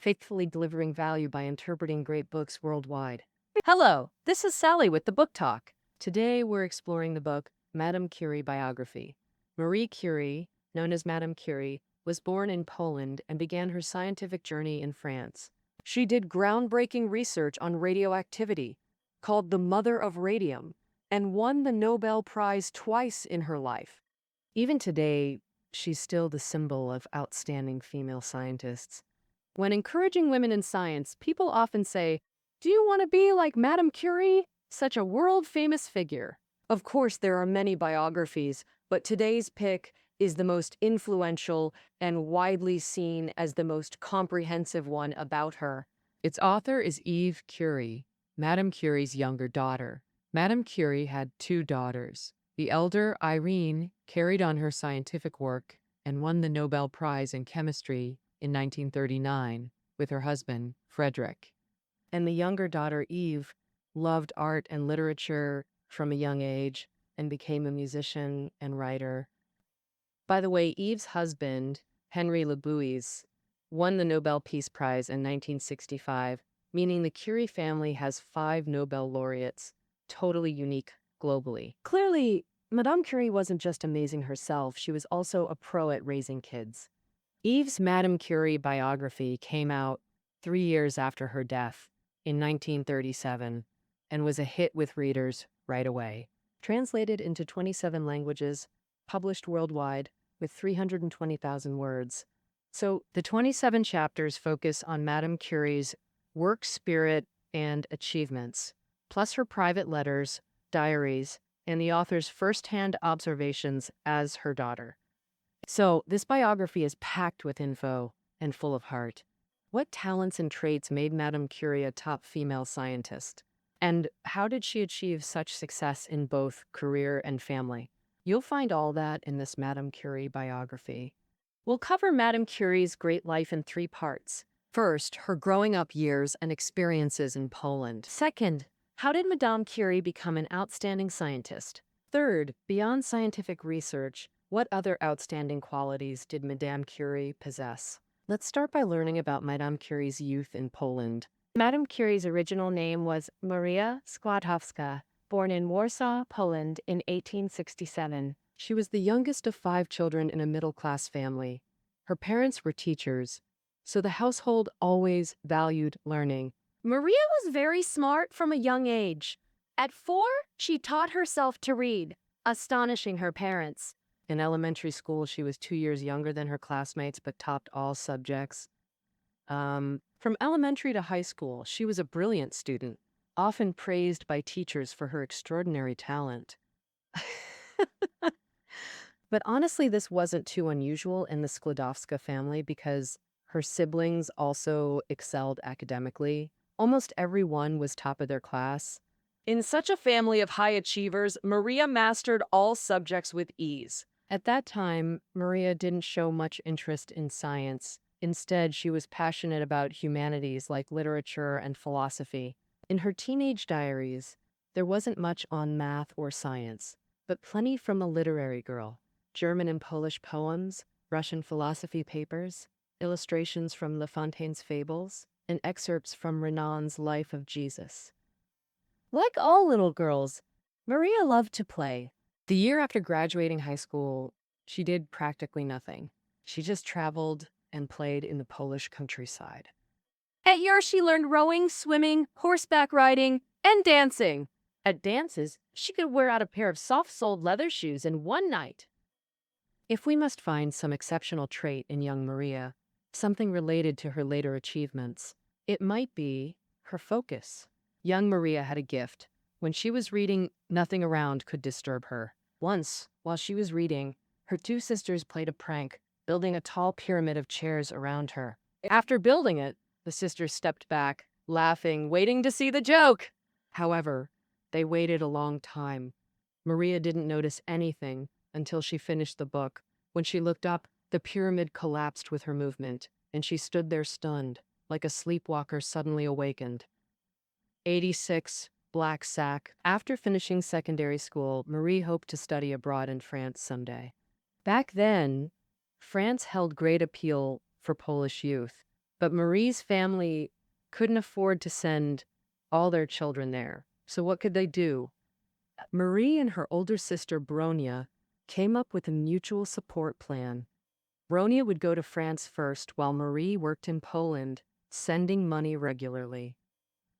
faithfully delivering value by interpreting great books worldwide. Hello, this is Sally with the Book Talk. Today we're exploring the book Madame Curie Biography. Marie Curie, known as Madame Curie, was born in Poland and began her scientific journey in France. She did groundbreaking research on radioactivity, called the Mother of Radium, and won the Nobel Prize twice in her life. Even today, she's still the symbol of outstanding female scientists. When encouraging women in science, people often say, "Do you want to be like Madame Curie? Such a world-famous figure." Of course, there are many biographies, but today's pick is the most influential and widely seen as the most comprehensive one about her. Its author is Eve Curie, Madame Curie's younger daughter. Madame Curie had two daughters. The elder, Irene, carried on her scientific work and won the Nobel Prize in Chemistry in 1939 with her husband, Frederick. And the younger daughter, Eve, loved art and literature from a young age and became a musician and writer. By the way, Eve's husband, Henry Lebouis, won the Nobel Peace Prize in 1965, meaning the Curie family has 5 Nobel laureates, totally unique globally. Clearly, Madame Curie wasn't just amazing herself, she was also a pro at raising kids. Eve's Madame Curie biography came out 3 years after her death in 1937 and was a hit with readers right away. Translated into 27 languages, published worldwide with 320,000 words. So the 27 chapters focus on Madame Curie's work spirit and achievements, plus her private letters, diaries, and the author's first-hand observations as her daughter. So this biography is packed with info and full of heart. What talents and traits made Madame Curie a top female scientist? And how did she achieve such success in both career and family? You'll find all that in this Madame Curie biography. We'll cover Madame Curie's great life in 3 parts. First, her growing up years and experiences in Poland. Second, how did Madame Curie become an outstanding scientist? Third, beyond scientific research, what other outstanding qualities did Madame Curie possess? Let's start by learning about Madame Curie's youth in Poland. Madame Curie's original name was Maria Skłodowska, born in Warsaw, Poland in 1867. She was the youngest of 5 children in a middle-class family. Her parents were teachers, so the household always valued learning. Maria was very smart from a young age. At 4, she taught herself to read, astonishing her parents. In elementary school, she was 2 years younger than her classmates, but topped all subjects. From elementary to high school, she was a brilliant student, often praised by teachers for her extraordinary talent. But honestly, this wasn't too unusual in the Skłodowska family because her siblings also excelled academically. Almost everyone was top of their class. In such a family of high achievers, Maria mastered all subjects with ease. At that time, Maria didn't show much interest in science. Instead, she was passionate about humanities like literature and philosophy. In her teenage diaries, there wasn't much on math or science, but plenty from a literary girl. German and Polish poems, Russian philosophy papers, illustrations from La Fontaine's fables, and excerpts from Renan's Life of Jesus. Like all little girls, Maria loved to play. The year after graduating high school, she did practically nothing. She just traveled and played in the Polish countryside. At yours, she learned rowing, swimming, horseback riding, and dancing. At dances, she could wear out a pair of soft-soled leather shoes in one night. If we must find some exceptional trait in young Maria, something related to her later achievements, it might be her focus. Young Maria had a gift. When she was reading, nothing around could disturb her. Once, while she was reading, her 2 sisters played a prank, building a tall pyramid of chairs around her. After building it, the sisters stepped back, laughing, waiting to see the joke. However, they waited a long time. Maria didn't notice anything until she finished the book. When she looked up, the pyramid collapsed with her movement, and she stood there stunned, like a sleepwalker suddenly awakened. 86, black sack. After finishing secondary school, Marie hoped to study abroad in France someday. Back then, France held great appeal for Polish youth. But Marie's family couldn't afford to send all their children there. So what could they do? Marie and her older sister Bronia came up with a mutual support plan. Bronia would go to France first while Marie worked in Poland, sending money regularly.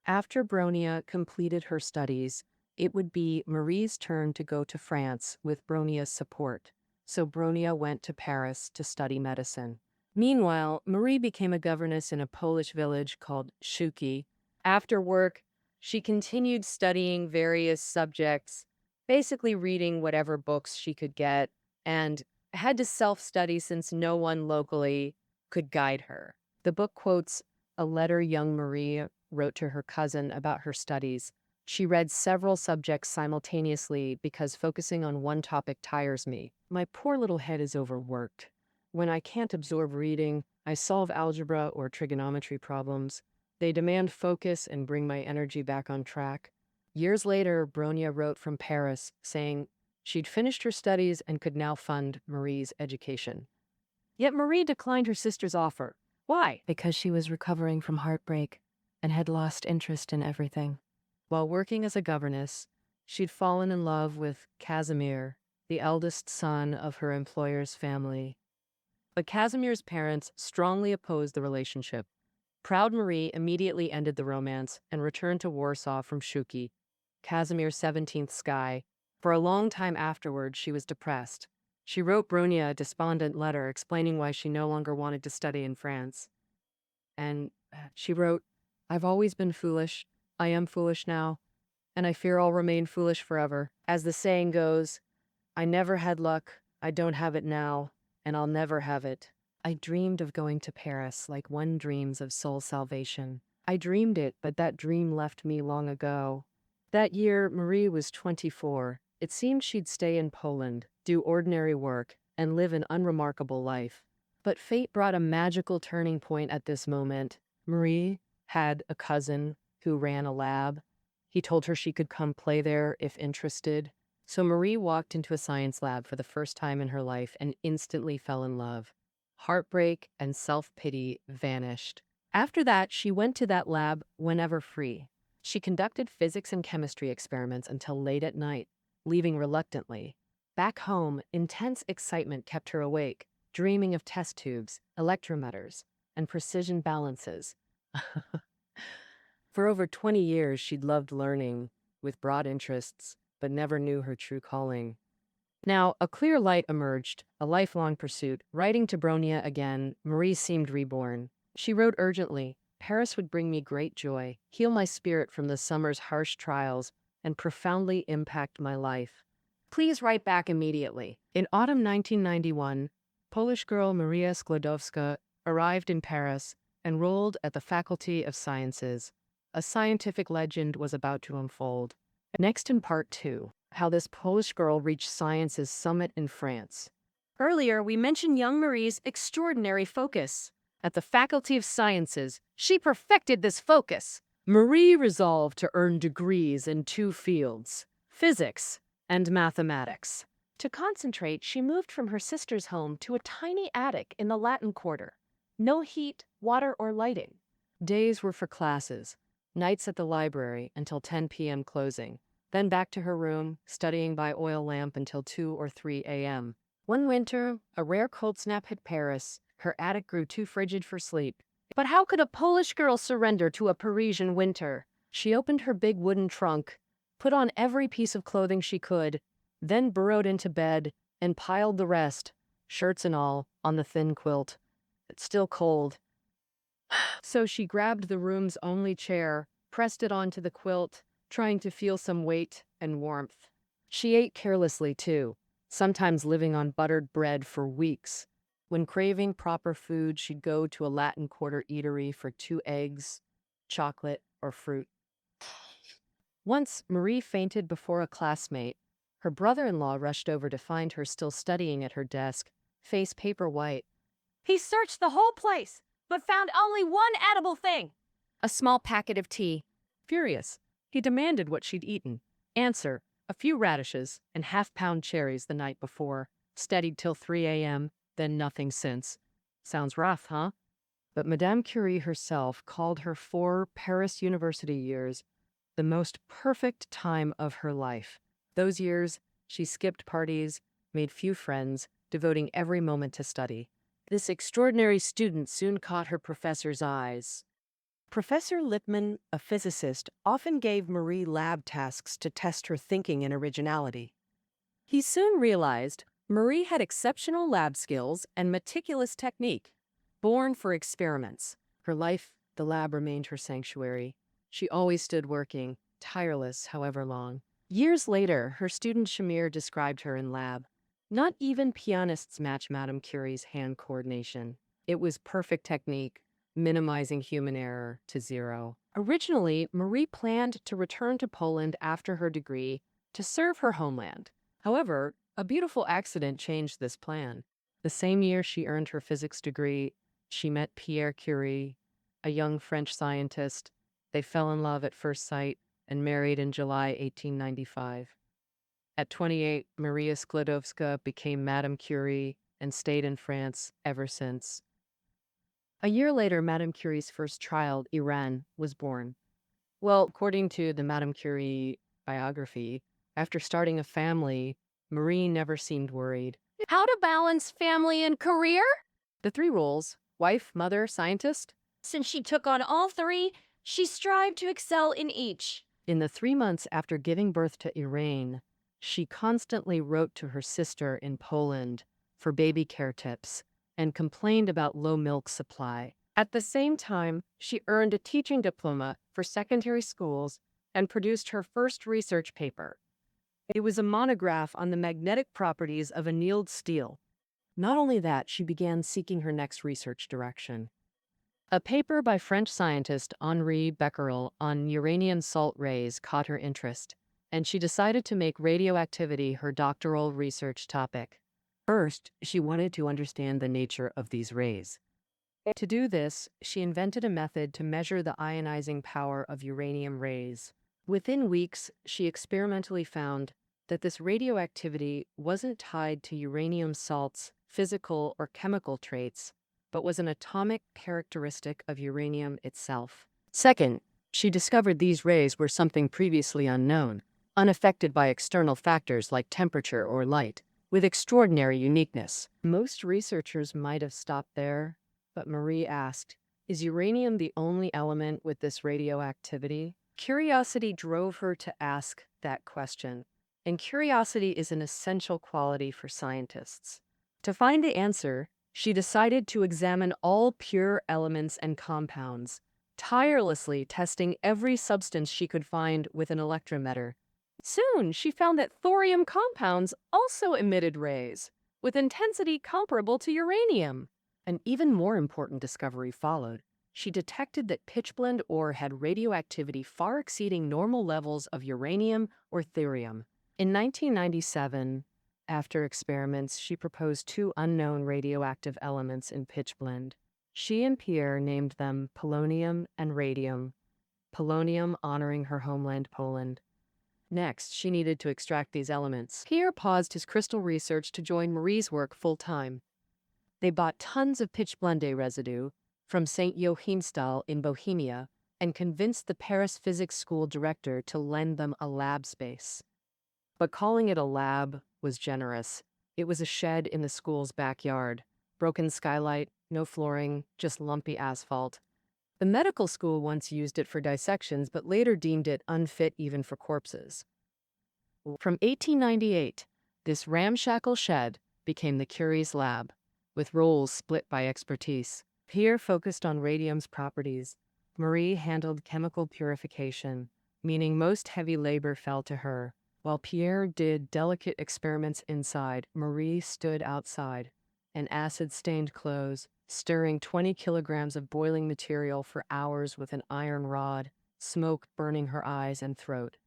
After Bronia completed her studies, it would be Marie's turn to go to France with Bronia's support. So Bronia went to Paris to study medicine. Meanwhile, Marie became a governess in a Polish village called Shuki. After work, she continued studying various subjects, basically reading whatever books she could get, and had to self-study since no one locally could guide her. The book quotes a letter young Marie wrote to her cousin about her studies. She read several subjects simultaneously because focusing on one topic tires me. My poor little head is overworked. When I can't absorb reading, I solve algebra or trigonometry problems. They demand focus and bring my energy back on track. Years later, Bronia wrote from Paris saying she'd finished her studies and could now fund Marie's education. Yet Marie declined her sister's offer. Why? Because she was recovering from heartbreak and had lost interest in everything. While working as a governess, she'd fallen in love with Casimir, the eldest son of her employer's family. But Casimir's parents strongly opposed the relationship. Proud Marie immediately ended the romance and returned to Warsaw from Shuki, Casimir's 17th sky. For a long time afterward, she was depressed. She wrote Bronia a despondent letter explaining why she no longer wanted to study in France. And she wrote, "I've always been foolish. I am foolish now, and I fear I'll remain foolish forever. As the saying goes, I never had luck, I don't have it now, and I'll never have it. I dreamed of going to Paris like one dreams of soul salvation. I dreamed it, but that dream left me long ago." That year, Marie was 24. It seemed she'd stay in Poland, do ordinary work, and live an unremarkable life. But fate brought a magical turning point at this moment. Marie had a cousin who ran a lab. He told her she could come play there if interested. So Marie walked into a science lab for the first time in her life and instantly fell in love. Heartbreak and self-pity vanished. After that, she went to that lab whenever free. She conducted physics and chemistry experiments until late at night, leaving reluctantly. Back home, intense excitement kept her awake, dreaming of test tubes, electrometers, and precision balances. For over 20 years, she'd loved learning, with broad interests, but never knew her true calling. Now, a clear light emerged, a lifelong pursuit. Writing to Bronia again, Marie seemed reborn. She wrote urgently, "Paris would bring me great joy, heal my spirit from the summer's harsh trials, and profoundly impact my life. Please write back immediately." In autumn 1991, Polish girl Maria Sklodowska arrived in Paris, enrolled at the Faculty of Sciences. A scientific legend was about to unfold. Next in part 2, how this Polish girl reached science's summit in France. Earlier, we mentioned young Marie's extraordinary focus. At the Faculty of Sciences, she perfected this focus. Marie resolved to earn degrees in 2 fields, physics and mathematics. To concentrate, she moved from her sister's home to a tiny attic in the Latin Quarter. No heat, water, or lighting. Days were for classes, nights at the library until 10 p.m. closing, then back to her room, studying by oil lamp until 2 or 3 a.m. One winter, a rare cold snap hit Paris. Her attic grew too frigid for sleep. But how could a Polish girl surrender to a Parisian winter? She opened her big wooden trunk, put on every piece of clothing she could, then burrowed into bed and piled the rest, shirts and all, on the thin quilt. It's still cold. So she grabbed the room's only chair, pressed it onto the quilt, trying to feel some weight and warmth. She ate carelessly, too, sometimes living on buttered bread for weeks. When craving proper food, she'd go to a Latin Quarter eatery for 2 eggs, chocolate, or fruit. Once, Marie fainted before a classmate. Her brother-in-law rushed over to find her still studying at her desk, face paper white. "He searched the whole place, but found only one edible thing. A small packet of tea." Furious, he demanded what she'd eaten. Answer, a few radishes and half-pound cherries the night before, steadied till 3 a.m., then nothing since. Sounds rough, huh? But Madame Curie herself called her 4 Paris university years the most perfect time of her life. Those years, she skipped parties, made few friends, devoting every moment to study. This extraordinary student soon caught her professor's eyes. Professor Lippmann, a physicist, often gave Marie lab tasks to test her thinking and originality. He soon realized Marie had exceptional lab skills and meticulous technique, born for experiments. Her life, the lab remained her sanctuary. She always stood working, tireless however long. Years later, her student Shamir described her in lab. Not even pianists match Madame Curie's hand coordination. It was perfect technique, minimizing human error to zero. Originally, Marie planned to return to Poland after her degree to serve her homeland. However, a beautiful accident changed this plan. The same year she earned her physics degree, she met Pierre Curie, a young French scientist. They fell in love at first sight and married in July 1895. At 28, Maria Sklodowska became Madame Curie and stayed in France ever since. A year later, Madame Curie's first child, Iran, was born. Well, according to the Madame Curie biography, after starting a family, Marie never seemed worried. How to balance family and career? The 3 roles: wife, mother, scientist. Since she took on all 3, she strived to excel in each. In the 3 months after giving birth to Irene, she constantly wrote to her sister in Poland for baby care tips and complained about low milk supply. At the same time, she earned a teaching diploma for secondary schools and produced her first research paper. It was a monograph on the magnetic properties of annealed steel. Not only that, she began seeking her next research direction. A paper by French scientist Henri Becquerel on uranium salt rays caught her interest, and she decided to make radioactivity her doctoral research topic. First, she wanted to understand the nature of these rays. To do this, she invented a method to measure the ionizing power of uranium rays. Within weeks, she experimentally found that this radioactivity wasn't tied to uranium salt's physical or chemical traits, but was an atomic characteristic of uranium itself. Second, she discovered these rays were something previously unknown, unaffected by external factors like temperature or light, with extraordinary uniqueness. Most researchers might have stopped there, but Marie asked, "Is uranium the only element with this radioactivity?" Curiosity drove her to ask that question, and curiosity is an essential quality for scientists. To find the answer, she decided to examine all pure elements and compounds, tirelessly testing every substance she could find with an electrometer. Soon, she found that thorium compounds also emitted rays, with intensity comparable to uranium. An even more important discovery followed. She detected that pitchblende ore had radioactivity far exceeding normal levels of uranium or thorium. In 1997, after experiments, she proposed 2 unknown radioactive elements in pitchblende. She and Pierre named them polonium and radium, polonium honoring her homeland Poland. Next, she needed to extract these elements. Pierre paused his crystal research to join Marie's work full-time. They bought tons of pitchblende residue from St. Joachimsthal in Bohemia and convinced the Paris physics school director to lend them a lab space. But calling it a lab was generous. It was a shed in the school's backyard. Broken skylight, no flooring, just lumpy asphalt. The medical school once used it for dissections, but later deemed it unfit even for corpses. From 1898, this ramshackle shed became the Curie's lab, with roles split by expertise. Pierre focused on radium's properties. Marie handled chemical purification, meaning most heavy labor fell to her. While Pierre did delicate experiments inside, Marie stood outside in acid-stained clothes, stirring 20 kilograms of boiling material for hours with an iron rod, smoke burning her eyes and throat.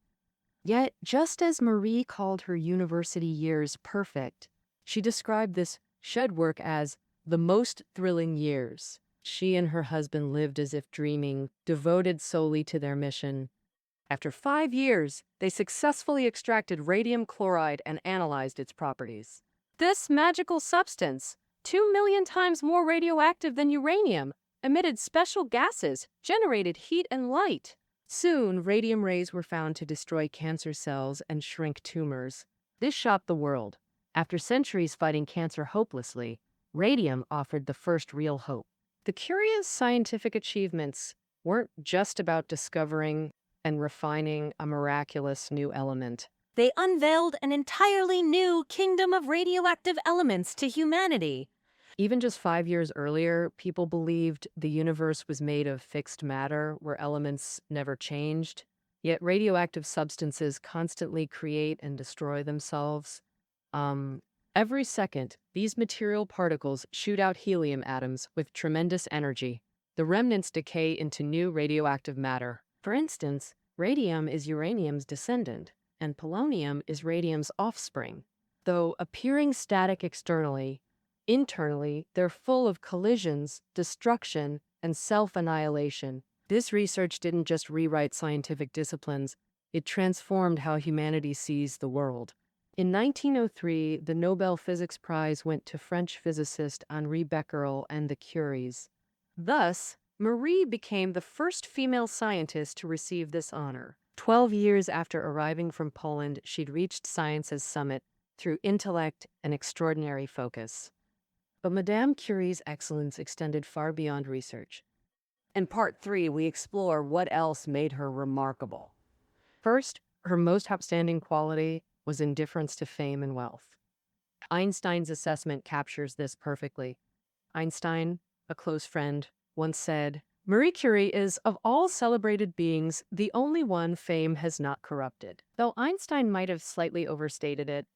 Yet, just as Marie called her university years perfect, she described this shed work as the most thrilling years. She and her husband lived as if dreaming, devoted solely to their mission. After 5 years, they successfully extracted radium chloride and analyzed its properties. This magical substance, 2 million times more radioactive than uranium, emitted special gases, generated heat and light. Soon, radium rays were found to destroy cancer cells and shrink tumors. This shocked the world. After centuries fighting cancer hopelessly, radium offered the first real hope. The Curie's scientific achievements weren't just about discovering and refining a miraculous new element. They unveiled an entirely new kingdom of radioactive elements to humanity. Even just 5 years earlier, people believed the universe was made of fixed matter where elements never changed. Yet radioactive substances constantly create and destroy themselves. Um, every second, these material particles shoot out helium atoms with tremendous energy. The remnants decay into new radioactive matter. For instance, radium is uranium's descendant, and polonium is radium's offspring. Though appearing static externally, internally, they're full of collisions, destruction, and self-annihilation. This research didn't just rewrite scientific disciplines, it transformed how humanity sees the world. In 1903, the Nobel Physics Prize went to French physicist Henri Becquerel and the Curies. Thus, Marie became the first female scientist to receive this honor. 12 years after arriving from Poland, she'd reached science's summit through intellect and extraordinary focus. But Madame Curie's excellence extended far beyond research. In part 3, we explore what else made her remarkable. First, her most outstanding quality was indifference to fame and wealth. Einstein's assessment captures this perfectly. Einstein, a close friend, once said, "Marie Curie is, of all celebrated beings, the only one fame has not corrupted." Though Einstein might have slightly overstated it,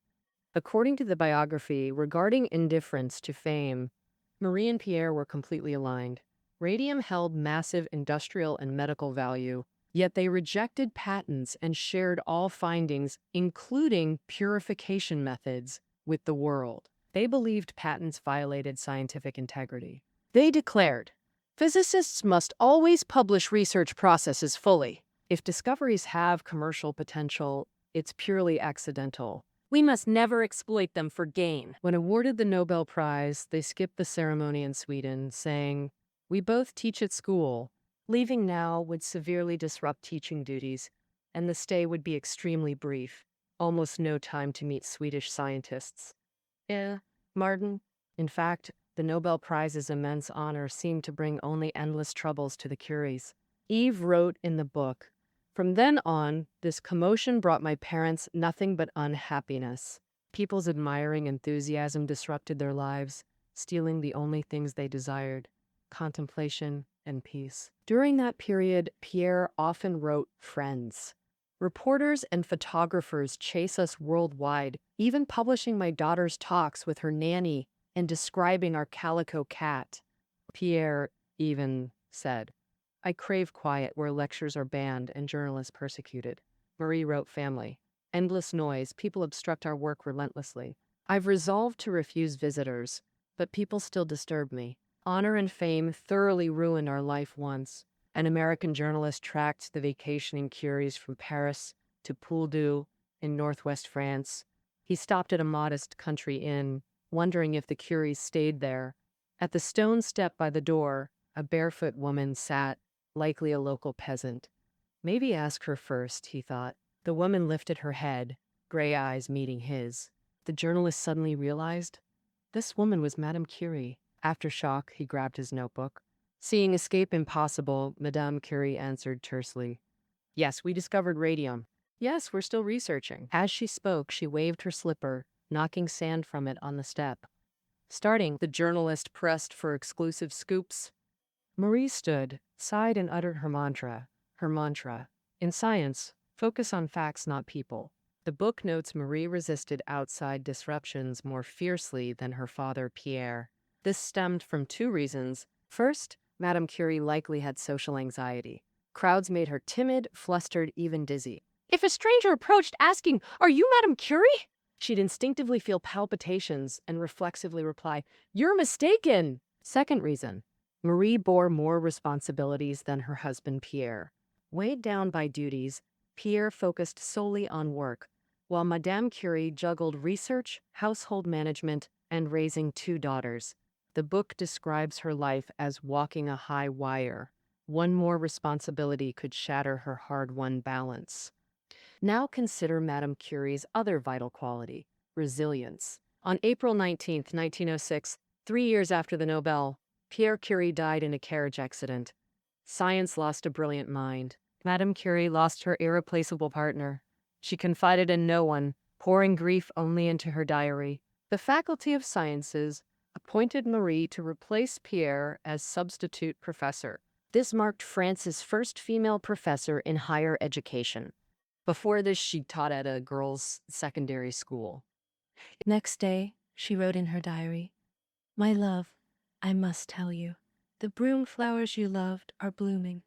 according to the biography regarding indifference to fame, Marie and Pierre were completely aligned. Radium held massive industrial and medical value, yet they rejected patents and shared all findings, including purification methods, with the world. They believed patents violated scientific integrity. They declared, "Physicists must always publish research processes fully. If discoveries have commercial potential, it's purely accidental. We must never exploit them for gain." When awarded the Nobel Prize, they skipped the ceremony in Sweden, saying, "We both teach at school. Leaving now would severely disrupt teaching duties, and the stay would be extremely brief. Almost no time to meet Swedish scientists." Martin. In fact, the Nobel Prize's immense honor seemed to bring only endless troubles to the Curies. Eve wrote in the book, "From then on, this commotion brought my parents nothing but unhappiness. People's admiring enthusiasm disrupted their lives, stealing the only things they desired, contemplation and peace." During that period, Pierre often wrote friends. "Reporters and photographers chase us worldwide, even publishing my daughter's talks with her nanny and describing our calico cat." Pierre even said, "I crave quiet where lectures are banned and journalists persecuted." Marie wrote family. "Endless noise, people obstruct our work relentlessly. I've resolved to refuse visitors, but people still disturb me. Honor and fame thoroughly ruined our life once." An American journalist tracked the vacationing Curies from Paris to Pouldu in northwest France. He stopped at a modest country inn, wondering if the Curies stayed there. At the stone step by the door, a barefoot woman sat, likely a local peasant. Maybe ask her first, he thought. The woman lifted her head, gray eyes meeting his. The journalist suddenly realized this woman was Madame Curie. After shock, he grabbed his notebook. Seeing escape impossible, Madame Curie answered tersely, "Yes, we discovered radium. Yes, we're still researching." As she spoke, she waved her slipper, knocking sand from it on the step. Starting, the journalist pressed for exclusive scoops. Marie stood, sighed, and uttered her mantra. Her mantra. In science, focus on facts, not people. The book notes Marie resisted outside disruptions more fiercely than her father Pierre. This stemmed from two reasons. First, Madame Curie likely had social anxiety. Crowds made her timid, flustered, even dizzy. If a stranger approached asking, "Are you Madame Curie?" she'd instinctively feel palpitations and reflexively reply, "You're mistaken." Second reason, Marie bore more responsibilities than her husband Pierre. Weighed down by duties, Pierre focused solely on work, while Madame Curie juggled research, household management, and raising two daughters. The book describes her life as walking a high wire. One more responsibility could shatter her hard-won balance. Now consider Madame Curie's other vital quality, resilience. On April 19, 1906, 3 years after the Nobel, Pierre Curie died in a carriage accident. Science lost a brilliant mind. Madame Curie lost her irreplaceable partner. She confided in no one, pouring grief only into her diary. The Faculty of Sciences appointed Marie to replace Pierre as substitute professor. This marked France's first female professor in higher education. Before this, she taught at a girls' secondary school. Next day, she wrote in her diary, "My love, I must tell you, the broom flowers you loved are blooming.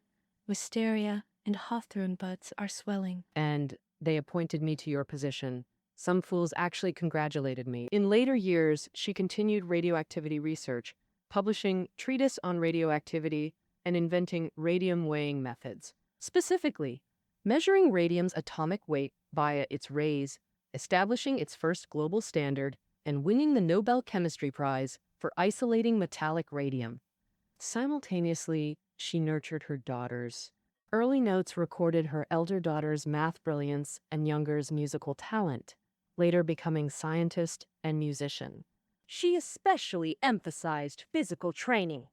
Wisteria and hawthorn buds are swelling." And they appointed me to your position. Some fools actually congratulated me. In later years, she continued radioactivity research, publishing Treatise on Radioactivity and inventing radium weighing methods. Specifically, measuring radium's atomic weight via its rays, establishing its first global standard, and winning the Nobel Chemistry Prize for isolating metallic radium. Simultaneously, she nurtured her daughters. Early notes recorded her elder daughter's math brilliance and younger's musical talent, later becoming scientist and musician. She especially emphasized physical training,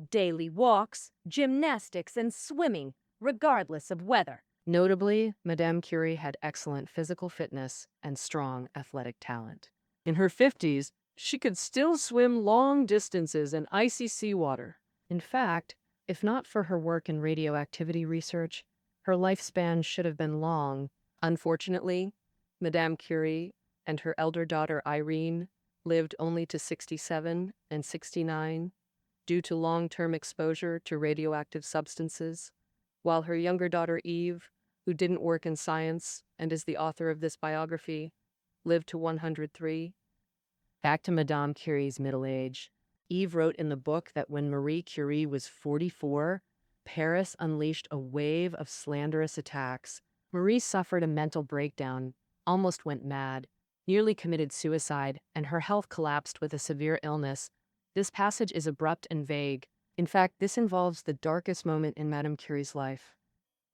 daily walks, gymnastics, and swimming, regardless of weather. Notably, Madame Curie had excellent physical fitness and strong athletic talent. In her 50s, she could still swim long distances in icy seawater. In fact, if not for her work in radioactivity research, her lifespan should have been long. Unfortunately, Madame Curie and her elder daughter Irene lived only to 67 and 69 due to long-term exposure to radioactive substances, while her younger daughter Eve, who didn't work in science and is the author of this biography, lived to 103. Back to Madame Curie's middle age. Eve wrote in the book that when Marie Curie was 44, Paris unleashed a wave of slanderous attacks. Marie suffered a mental breakdown, almost went mad, nearly committed suicide, and her health collapsed with a severe illness. This passage is abrupt and vague. In fact, this involves the darkest moment in Madame Curie's life.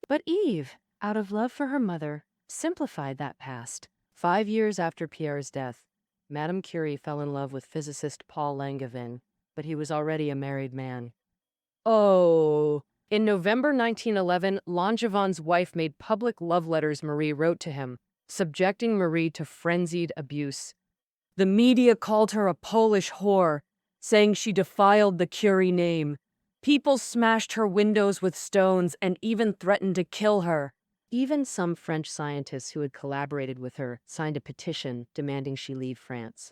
But Eve, out of love for her mother, simplified that past. 5 years after Pierre's death, Madame Curie fell in love with physicist Paul Langevin, but he was already a married man. Oh! In November 1911, Langevin's wife made public love letters Marie wrote to him, subjecting Marie to frenzied abuse. The media called her a Polish whore, saying she defiled the Curie name. People smashed her windows with stones and even threatened to kill her. Even some French scientists who had collaborated with her signed a petition demanding she leave France,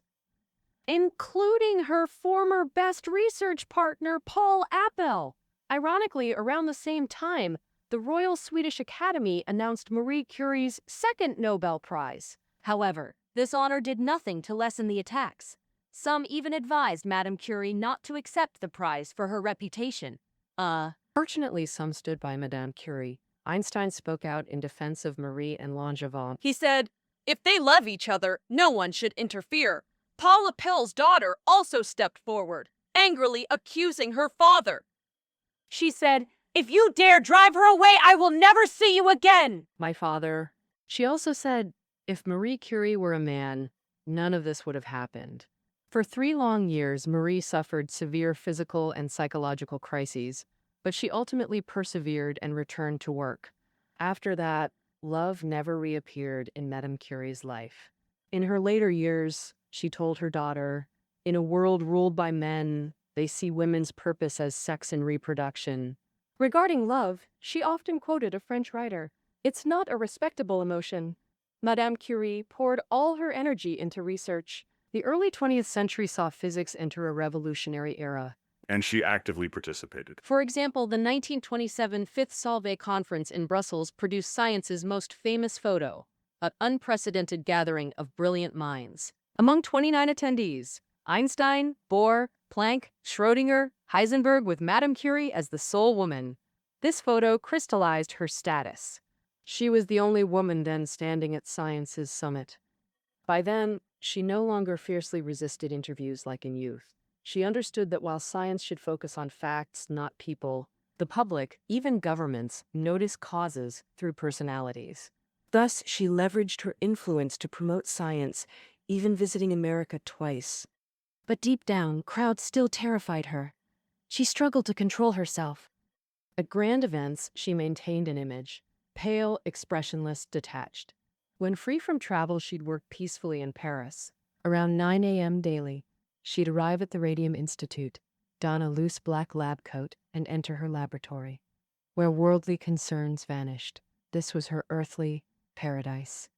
including her former best research partner, Paul Appel. Ironically, around the same time, the Royal Swedish Academy announced Marie Curie's second Nobel Prize. However, this honor did nothing to lessen the attacks. Some even advised Madame Curie not to accept the prize for her reputation. Fortunately, some stood by Madame Curie. Einstein spoke out in defense of Marie and Langevin. He said, "If they love each other, no one should interfere." Paul Appel's daughter also stepped forward, angrily accusing her father. She said, "If you dare drive her away, I will never see you again." My father. She also said, if Marie Curie were a man, none of this would have happened. For 3 long years, Marie suffered severe physical and psychological crises, but she ultimately persevered and returned to work. After that, love never reappeared in Madame Curie's life. In her later years, she told her daughter, "In a world ruled by men, they see women's purpose as sex and reproduction." Regarding love, she often quoted a French writer, "It's not a respectable emotion." Madame Curie poured all her energy into research. The early 20th century saw physics enter a revolutionary era. And she actively participated. For example, the 1927 Fifth Solvay Conference in Brussels produced science's most famous photo, an unprecedented gathering of brilliant minds. Among 29 attendees, Einstein, Bohr, Planck, Schrödinger, Heisenberg, with Madame Curie as the sole woman. This photo crystallized her status. She was the only woman then standing at science's summit. By then, she no longer fiercely resisted interviews like in youth. She understood that while science should focus on facts, not people, the public, even governments, notice causes through personalities. Thus, she leveraged her influence to promote science, even visiting America twice. But deep down, crowds still terrified her. She struggled to control herself. At grand events, she maintained an image, pale, expressionless, detached. When free from travel, she'd work peacefully in Paris. Around 9 a.m. daily, she'd arrive at the Radium Institute, don a loose black lab coat, and enter her laboratory, where worldly concerns vanished. This was her earthly paradise.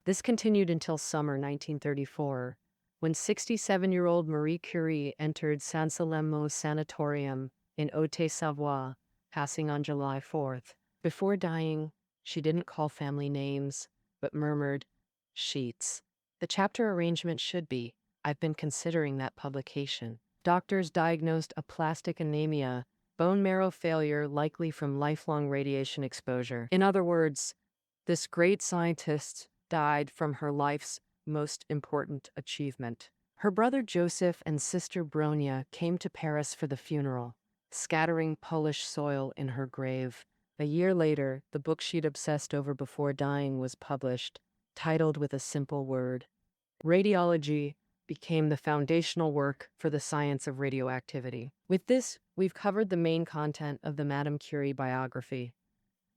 This continued until summer 1934, when 67-year-old Marie Curie entered Saint-Salem's Sanatorium in Haute-Savoie, passing on July 4th. Before dying, she didn't call family names, but murmured, "Sheets." The chapter arrangement should be, "I've been considering that publication." Doctors diagnosed aplastic anemia, bone marrow failure likely from lifelong radiation exposure. In other words, this great scientist died from her life's most important achievement. Her brother Joseph and sister Bronia came to Paris for the funeral, scattering Polish soil in her grave. A year later, the book she'd obsessed over before dying was published, titled with a simple word. Radiology became the foundational work for the science of radioactivity. With this, we've covered the main content of the Madame Curie biography.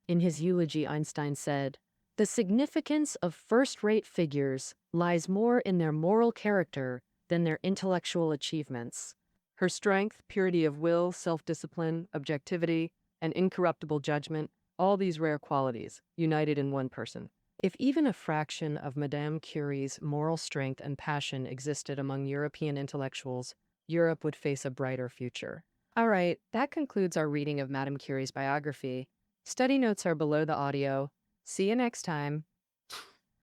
In his eulogy, Einstein said, "The significance of first-rate figures lies more in their moral character than their intellectual achievements. Her strength, purity of will, self-discipline, objectivity, and incorruptible judgment, all these rare qualities, united in one person." If even a fraction of Madame Curie's moral strength and passion existed among European intellectuals, Europe would face a brighter future. All right, that concludes our reading of Madame Curie's biography. Study notes are below the audio. See you next time.